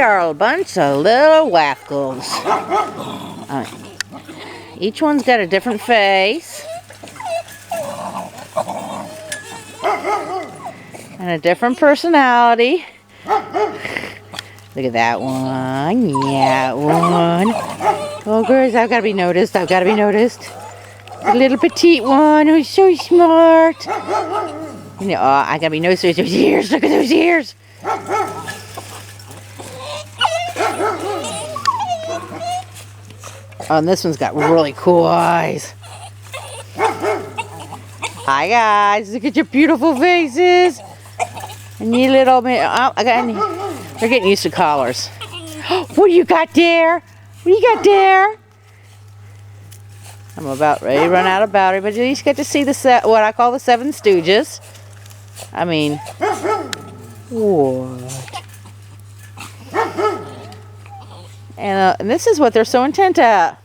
are a bunch of little wackles. Each one's got a different face. And a different personality. Look at that one. Yeah, one. Oh, girls, I've got to be noticed. I've got to be noticed. A little petite one who's so smart. You know, oh, I got to be noticed. There's those ears. Look at those ears. Oh, and this one's got really cool eyes. Hi, guys. Look at your beautiful faces. And you little... Oh, they're getting used to collars. What do you got there? What do you got there? I'm about ready to run out of battery, but at least get to see what I call the 7 Stooges. I mean... What? And this is what they're so intent at.